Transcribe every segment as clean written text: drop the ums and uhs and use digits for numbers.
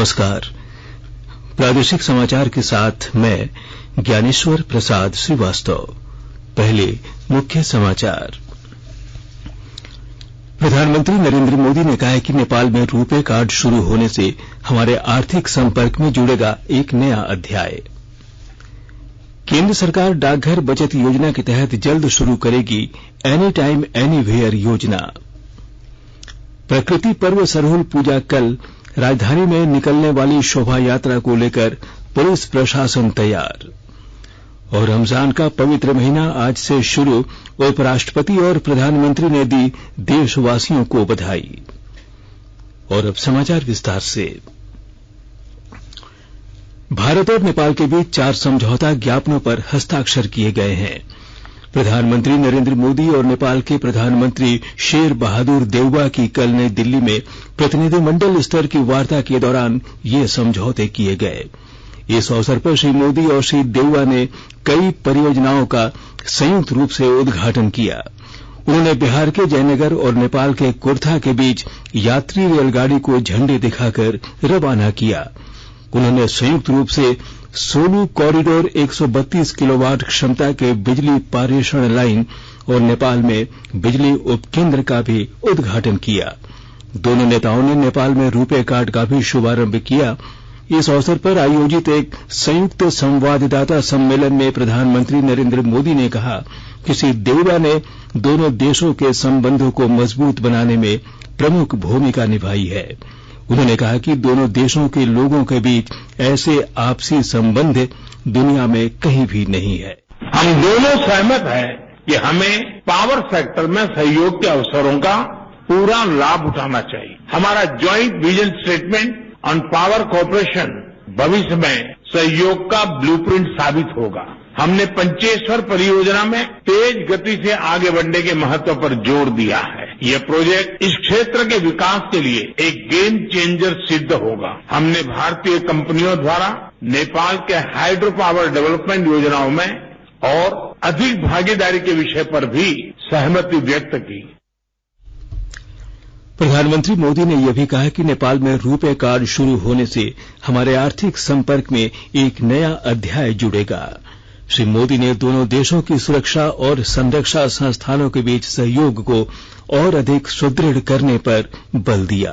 नमस्कार। प्रादेशिक समाचार के साथ मैं ज्ञानेश्वर प्रसाद श्रीवास्तव। पहले मुख्य समाचार। प्रधानमंत्री नरेंद्र मोदी ने कहा है कि नेपाल में रुपे कार्ड शुरू होने से हमारे आर्थिक संपर्क में जुड़ेगा एक नया अध्याय। केंद्र सरकार डाकघर बचत योजना के तहत जल्द शुरू करेगी एनी टाइम एनीवेयर योजना। प्रकृति पर्व सरहुल पूजा कल, राजधानी में निकलने वाली शोभा यात्रा को लेकर पुलिस प्रशासन तैयार। और रमजान का पवित्र महीना आज से शुरू, उपराष्ट्रपति और प्रधानमंत्री ने दी देशवासियों को बधाई। और अब समाचार विस्तार से। भारत और नेपाल के बीच 4 समझौता ज्ञापनों पर हस्ताक्षर किए गए हैं। प्रधानमंत्री नरेंद्र मोदी और नेपाल के प्रधानमंत्री शेर बहादुर देउबा की कल नई दिल्ली में प्रतिनिधिमंडल स्तर की वार्ता के दौरान ये समझौते किए गए। इस अवसर पर श्री मोदी और श्री देउबा ने कई परियोजनाओं का संयुक्त रूप से उद्घाटन किया। उन्होंने बिहार के जयनगर और नेपाल के कुर्था के बीच यात्री रेलगाड़ी को झंडी दिखाकर रवाना किया। उन्होंने संयुक्त रूप से सोलू कॉरिडोर 132 किलोवाट क्षमता के बिजली पारेषण लाइन और नेपाल में बिजली उपकेंद्र का भी उद्घाटन किया। दोनों नेताओं ने नेपाल में रुपे कार्ड का भी शुभारंभ किया। इस अवसर पर आयोजित एक संयुक्त संवाददाता सम्मेलन में प्रधानमंत्री नरेंद्र मोदी ने कहा कि श्री देउबा ने दोनों देशों के संबंधों को मजबूत बनाने में प्रमुख भूमिका निभाई है। उन्होंने कहा कि दोनों देशों के लोगों के बीच ऐसे आपसी संबंध दुनिया में कहीं भी नहीं है। हम दोनों सहमत हैं कि हमें पावर सेक्टर में सहयोग के अवसरों का पूरा लाभ उठाना चाहिए। हमारा joint vision statement on power cooperation भविष्य में सहयोग का ब्लूप्रिंट साबित होगा। हमने पंचेश्वर परियोजना में तेज गति से आगे बढ़ने के महत्व पर जोर दिया है। यह प्रोजेक्ट इस क्षेत्र के विकास के लिए एक गेम चेंजर सिद्ध होगा। हमने भारतीय कंपनियों द्वारा नेपाल के हाइड्रो पावर डेवलपमेंट योजनाओं में और अधिक भागीदारी के विषय पर भी सहमति व्यक्त की। प्रधानमंत्री मोदी ने यह भी कहा कि नेपाल में रुपे कार्ड शुरू होने से हमारे आर्थिक संपर्क में एक नया अध्याय जुड़ेगा। श्री मोदी ने दोनों देशों की सुरक्षा और संरक्षा संस्थानों के बीच सहयोग को और अधिक सुदृढ़ करने पर बल दिया।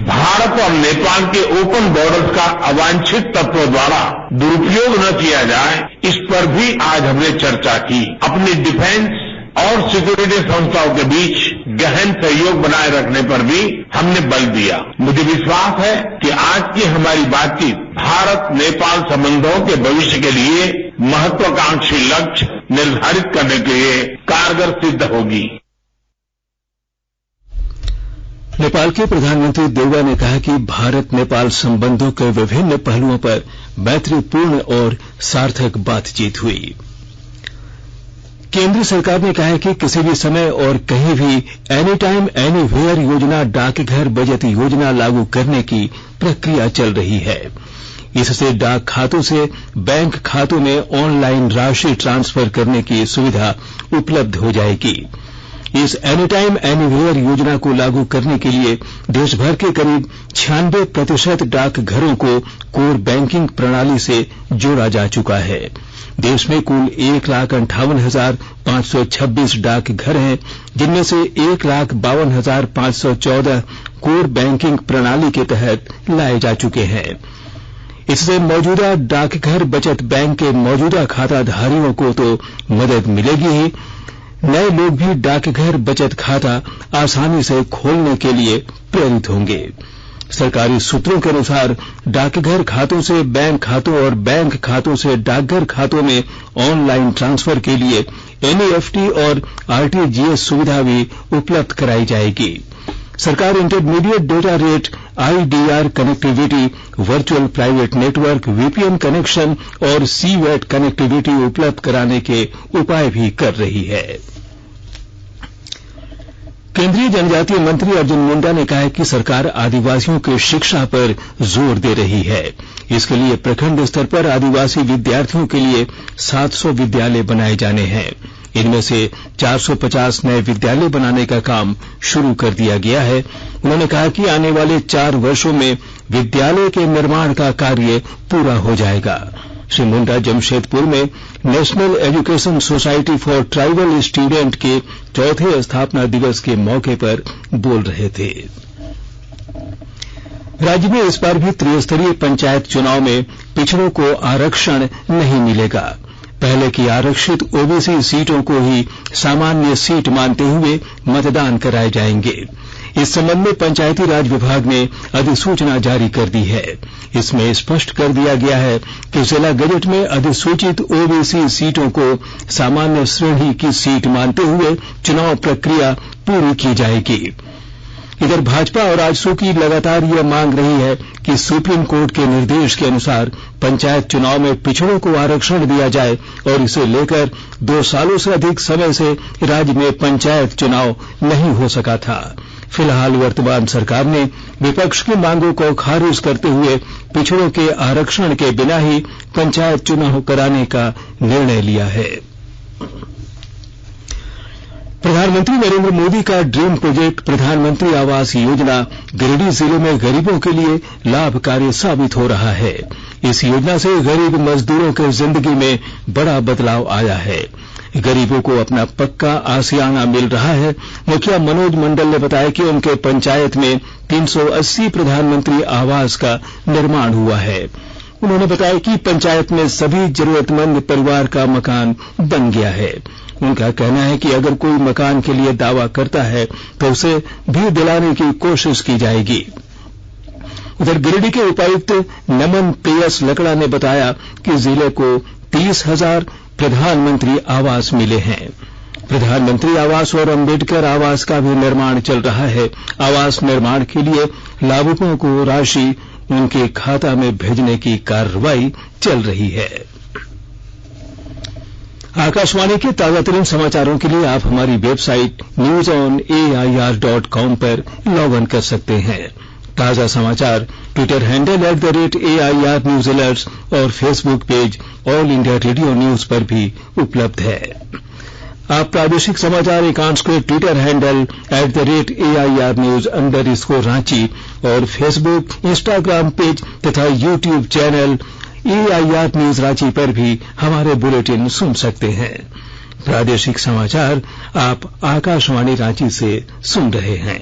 भारत और नेपाल के ओपन बॉर्डर्स का अवांछित तत्वों द्वारा दुरुपयोग न किया जाए, इस पर भी आज हमने चर्चा की। अपनी डिफेंस और सिक्योरिटी संस्थाओं के बीच गहन सहयोग बनाए रखने पर भी हमने बल दिया। मुझे विश्वास है कि आज की हमारी बातचीत भारत नेपाल संबंधों के भविष्य के लिए महत्वाकांक्षी लक्ष्य निर्धारित करने के लिए कारगर सिद्ध होगी। नेपाल के प्रधानमंत्री देउबा ने कहा कि भारत नेपाल संबंधों के विभिन्न पहलुओं पर मैत्रीपूर्ण और सार्थक बातचीत हुई। केंद्र सरकार ने कहा है कि किसी भी समय और कहीं भी एनी टाइम एनीवेयर योजना डाकघर बचत योजना लागू करने की प्रक्रिया चल रही है। इससे डाक खातों से बैंक खातों में ऑनलाइन राशि ट्रांसफर करने की सुविधा उपलब्ध हो जाएगी। इस एनी टाइम एनीवेयर योजना को लागू करने के लिए देश भर के करीब 96% डाकघरों को कोर बैंकिंग प्रणाली से जोड़ा जा चुका है। देश में कुल 1,58,526 डाकघर हैं, जिनमें से 1,52,514 कोर बैंकिंग प्रणाली के तहत लाए जा चुके हैं। इससे मौजूदा डाकघर बचत बैंक के मौजूदा खाताधारियों को तो मदद मिलेगी ही, नए लोग भी डाकघर बचत खाता आसानी से खोलने के लिए प्रेरित होंगे। सरकारी सूत्रों के अनुसार डाकघर खातों से बैंक खातों और बैंक खातों से डाकघर खातों में ऑनलाइन ट्रांसफर के लिए एनईएफटी और आरटीजीएस सुविधा भी उपलब्ध कराई जाएगी। सरकार intermediate data rate, IDR connectivity, virtual private network, VPN connection और सीवैट कनेक्टिविटी उपलब्ध कराने के उपाय भी कर रही है। केंद्रीय जनजातीय मंत्री अर्जुन मुंडा ने कहा है कि सरकार आदिवासियों की शिक्षा पर जोर दे रही है। इसके लिए प्रखंड स्तर पर आदिवासी विद्यार्थियों के लिए 700 विद्यालय बनाए जाने हैं। इनमें से 450 नए विद्यालय बनाने का काम शुरू कर दिया गया है। उन्होंने कहा कि आने वाले 4 वर्षों में विद्यालय के निर्माण का कार्य पूरा हो जाएगा। श्री मुंडा जमशेदपुर में national education society for tribal student के 4थे स्थापना दिवस के मौके पर बोल रहे थे। राज्य में इस बार भी त्रिस्तरीय पंचायत चुनाव में पिछड़ों को आरक्षण नहीं मिलेगा। पहले की आरक्षित ओबीसी सीटों को ही सामान्य सीट मानते हुए मतदान कराए जाएंगे। इस संबंध में पंचायती राज विभाग ने अधिसूचना जारी कर दी है। इसमें स्पष्ट कर दिया गया है कि जिला गजट में अधिसूचित ओबीसी सीटों को सामान्य श्रेणी की सीट मानते हुए चुनाव प्रक्रिया पूरी की जाएगी। इधर भाजपा और आजसू की लगातार यह मांग रही है कि सुप्रीम कोर्ट के निर्देश के अनुसार पंचायत चुनाव में पिछड़ों को आरक्षण दिया जाए और इसे लेकर 2 सालों से अधिक समय से राज्य में पंचायत चुनाव नहीं हो सका था। फिलहाल वर्तमान सरकार ने विपक्ष की मांगों को खारिज करते हुए पिछड़ों के आरक्षण के बिना ही पंचायत चुनाव कराने का निर्णय लिया है। प्रधानमंत्री नरेंद्र मोदी का ड्रीम प्रोजेक्ट प्रधानमंत्री आवास योजना गिरिडीह जिले में गरीबों के लिए लाभकारी साबित हो रहा है। इस योजना से गरीब मजदूरों की जिंदगी में बड़ा बदलाव आया है। गरीबों को अपना पक्का आशियाना मिल रहा है। मुखिया मनोज मंडल ने बताया कि उनके पंचायत में 380 प्रधानमंत्री आवास का निर्माण हुआ है। उन्होंने बताया कि पंचायत में सभी जरूरतमंद परिवार का मकान बन गया है। उनका कहना है कि अगर कोई मकान के लिए दावा करता है तो उसे भी दिलाने की कोशिश की जाएगी। उधर गिरिडीह के उपायुक्त नमन PS लकड़ा ने बताया कि जिले को 30,000 प्रधानमंत्री आवास मिले हैं। प्रधानमंत्री आवास और अंबेडकर आवास का भी निर्माण चल रहा है। आवास निर्माण के लिए लाभुकों को राशि उनके खाता में भेजने की कार्रवाई चल रही है। आकाशवाणी के ताजातरीन समाचारों के लिए आप हमारी वेबसाइट newsonair.com पर लॉग इन कर सकते हैं। ताजा समाचार Twitter handle @AIR News Alerts और Facebook page all India radio news पर भी उपलब्ध है। आप प्रादेशिक समाचार एकांश के ट्विटर हैंडल @AIR News _ और फेसबुक, इंस्टाग्राम पेज तथा YouTube channel AIR News Ranchi पर भी हमारे बुलेटिन सुन सकते हैं। प्रादेशिक समाचार आप आकाशवाणी रांची से सुन रहे हैं।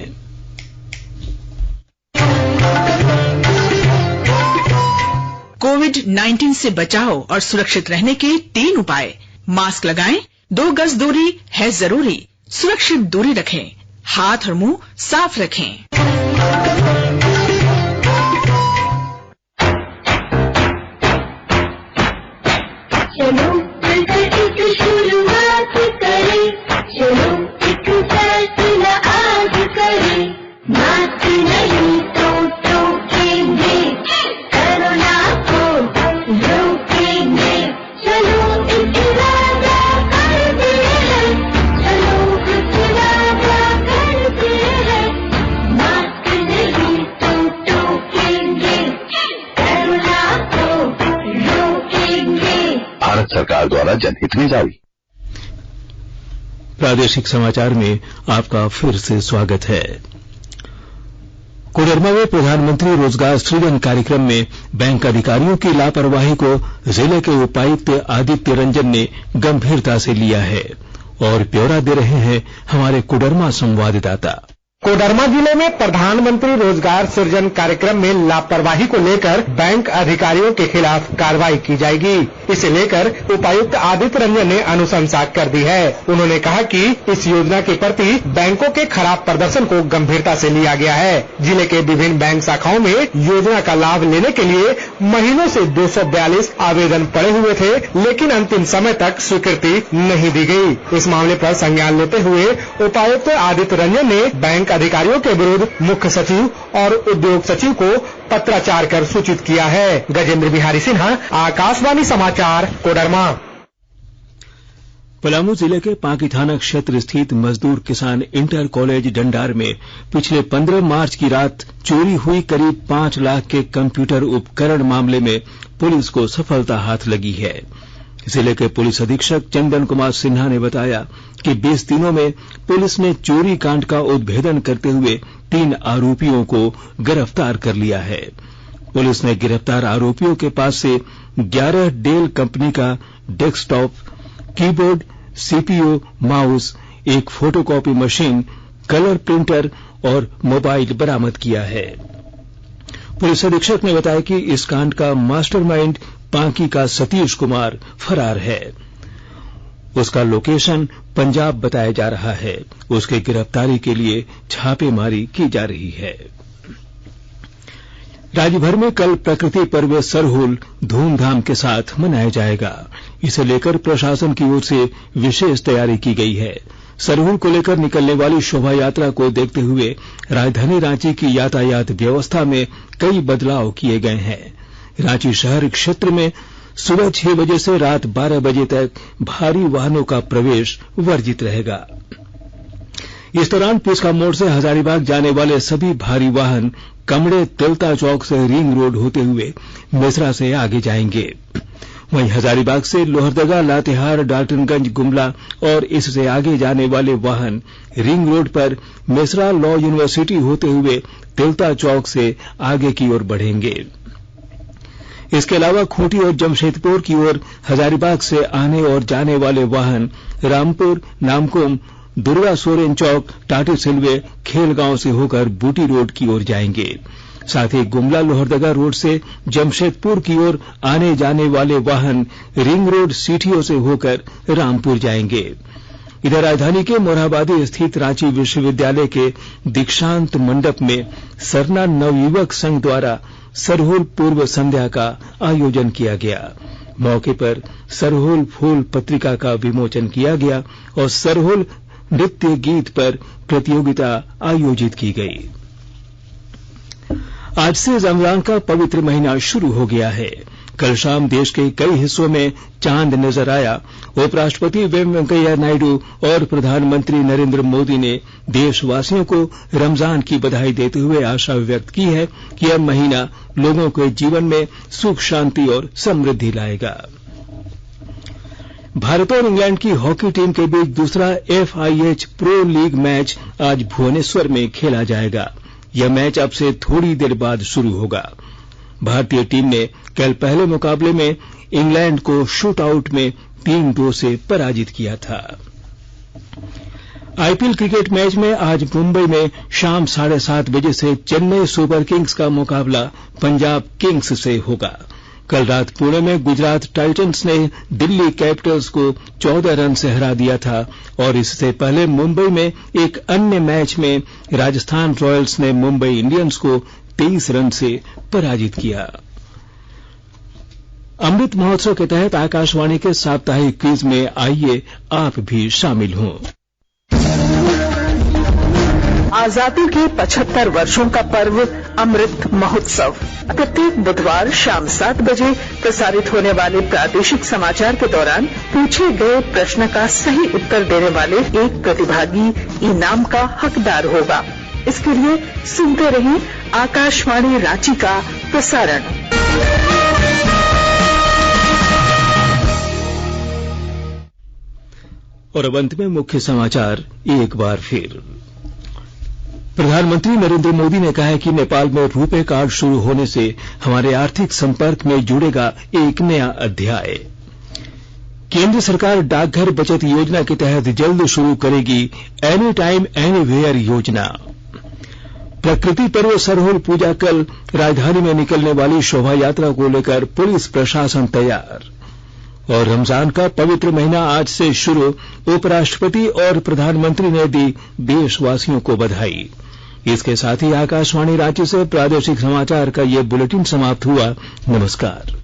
कोविड-19 से बचाव और सुरक्षित रहने के 3 उपाय। मास्क लगाएं, 2 गज दूरी है जरूरी, सुरक्षित दूरी रखें, हाथ और मुंह साफ रखें। चलो मिलकर एक शुरुआत करें, चलो एक फैसला आज करें, मास्क नहीं तो टोकेंगे, कोरोना को रोकेंगे, चलो एक वादा करते हैं, चलो एक वादा करते हैं, मास्क नहीं तो टोकेंगे, कोरोना को रोकेंगे। भारत सरकार द्वारा जनहित में जारी। प्रादेशिक समाचार में आपका फिर से स्वागत है। कोडरमा में प्रधानमंत्री रोजगार सृजन कार्यक्रम में बैंक अधिकारियों की लापरवाही को जिले के उपायुक्त आदित्य रंजन ने गंभीरता से लिया है और ब्यौरा दे रहे हैं हमारे कोडरमा संवाददाता। कोडरमा जिले में प्रधानमंत्री रोजगार सृजन कार्यक्रम में लापरवाही को लेकर बैंक अधिकारियों के खिलाफ कार्रवाई की जाएगी। इसे लेकर उपायुक्त आदित्य रंजन ने अनुशंसा कर दी है। उन्होंने कहा कि इस योजना के प्रति बैंकों के खराब प्रदर्शन को गंभीरता से लिया गया है। जिले के विभिन्न बैंक शाखाओं में योजना का लाभ लेने के लिए महीनों से 242 आवेदन पड़े हुए थे, लेकिन अंतिम समय तक स्वीकृति नहीं दी गई। इस मामले पर संज्ञान लेते हुए उपायुक्त आदित्य रंजन ने बैंक अधिकारियों के विरुद्ध मुख्य सचिव और उद्योग सचिव को पत्राचार कर सूचित किया है। गजेंद्र बिहारी सिन्हा, आकाशवाणी समाचार, कोडरमा। पलामू जिले के पांकी थाना क्षेत्र स्थित मजदूर किसान इंटर कॉलेज डंडार में पिछले 15 मार्च की रात चोरी हुई करीब 5 लाख के कंप्यूटर उपकरण मामले में पुलिस को सफलता हाथ लगी है। जिले के पुलिस अधीक्षक चंदन कुमार सिन्हा ने बताया कि 20 दिनों में पुलिस ने चोरी कांड का उद्भेदन करते हुए 3 आरोपियों को गिरफ्तार कर लिया है। पुलिस ने गिरफ्तार आरोपियों के पास से 11 डेल कंपनी का डेस्कटॉप, कीबोर्ड, सीपीयू, माउस, एक फोटोकॉपी मशीन, कलर प्रिंटर और मोबाइल बरामद किया है। पुलिस अधीक्षक ने बताया कि इस कांड का मास्टरमाइंड पांकी का सतीश कुमार फरार है। उसका लोकेशन पंजाब बताया जा रहा है। उसकी गिरफ्तारी के लिए छापेमारी की जा रही है। राज्य भर में कल प्रकृति पर्व सरहुल धूमधाम के साथ मनाया जाएगा। इसे लेकर प्रशासन की ओर से विशेष तैयारी की गई है। सरहुल को लेकर निकलने वाली शोभा यात्रा को देखते हुए राजधानी रांची की यातायात व्यवस्था में कई बदलाव किए गए हैं। रांची शहर क्षेत्र में सुबह 6 बजे से रात 12 बजे तक भारी वाहनों का प्रवेश वर्जित रहेगा। इस दौरान पिस्का मोड़ से हजारीबाग जाने वाले सभी भारी वाहन कमड़े तिलता चौक से रिंग रोड होते हुए मेसरा से आगे जाएंगे। वहीं हजारीबाग से लोहरदगा, लातेहार, डाल्टनगंज, गुमला और इससे आगे जाने वाले वाहन रिंग रोड पर मेसरा लॉ यूनिवर्सिटी होते हुए तिलता चौक से आगे की ओर बढ़ेंगे। इसके अलावा खूंटी और जमशेदपुर की ओर हजारीबाग से आने और जाने वाले वाहन रामपुर, नामकुम, दुर्गा सोरेन चौक, टाटी सिलवे, खेलगांव से होकर बूटी रोड की ओर जाएंगे। साथ ही गुमला लोहरदगा रोड से जमशेदपुर की ओर आने जाने वाले वाहन रिंग रोड सीटीओ से होकर रामपुर जाएंगे। इधर राजधानी के मोरहाबादी स्थित रांची विश्वविद्यालय के दीक्षांत मंडप में सरना नवयुवक संघ द्वारा सरहुल पूर्व संध्या का आयोजन किया गया। मौके पर सरहुल फूल पत्रिका का विमोचन किया गया और सरहुल नृत्य गीत पर प्रतियोगिता आयोजित की गई। आज से रमजान का पवित्र महीना शुरू हो गया है। कल शाम देश के कई हिस्सों में चांद नजर आया। उपराष्ट्रपति वेंकैया नायडू और प्रधानमंत्री नरेंद्र मोदी ने देशवासियों को रमजान की बधाई देते हुए आशा व्यक्त की है कि यह महीना लोगों के जीवन में सुख, शांति और समृद्धि लाएगा। भारत और इंग्लैंड की हॉकी टीम के बीच दूसरा FIH प्रो लीग मैच आज भुवनेश्वर में खेला जाएगा। यह मैच अब से थोड़ी देर बाद शुरू होगा। भारतीय टीम ने कल पहले मुकाबले में इंग्लैंड को शूट आउट में 3-2 से पराजित किया था। IPL क्रिकेट मैच में आज मुंबई में शाम 7:30 बजे से चेन्नई सुपर किंग्स का मुकाबला पंजाब किंग्स से होगा। कल रात पुणे में गुजरात टाइटंस ने दिल्ली कैपिटल्स को 14 रन से हरा दिया था और इससे पहले मुंबई में एक अन्य मैच में राजस्थान रॉयल्स ने मुंबई इंडियंस को 23 रन से पराजित किया। अमृत महोत्सव के तहत आकाशवाणी के साप्ताहिक क्विज में आइए आप भी शामिल हों। आजादी के 75 वर्षों का पर्व अमृत महोत्सव प्रत्येक बुधवार शाम 7 बजे प्रसारित होने वाले प्रादेशिक समाचार के दौरान पूछे गए प्रश्न का सही उत्तर देने वाले एक प्रतिभागी इनाम का हकदार होगा। इसके लिए सुनते रहें आकाशवाणी रांची का प्रसारण। और अब अंत में मुख्य समाचार एक बार फिर। प्रधानमंत्री नरेंद्र मोदी ने कहा है कि नेपाल में रुपे कार्ड शुरू होने से हमारे आर्थिक संपर्क में जुड़ेगा एक नया अध्याय। केंद्र सरकार डाकघर बचत योजना के तहत जल्द शुरू करेगी एनी टाइम एनीवेयर योजना। प्रकृति पर्व सरहुल पूजा कल राजधानी में निकलने वाली शोभा यात्रा को लेकर पुलिस प्रशासन तैयार। और रमजान का पवित्र महीना आज से शुरू, उपराष्ट्रपति और प्रधानमंत्री ने दी देशवासियों को बधाई। इसके साथ ही आकाशवाणी रांची से प्रादेशिक समाचार का ये बुलेटिन समाप्त हुआ। नमस्कार।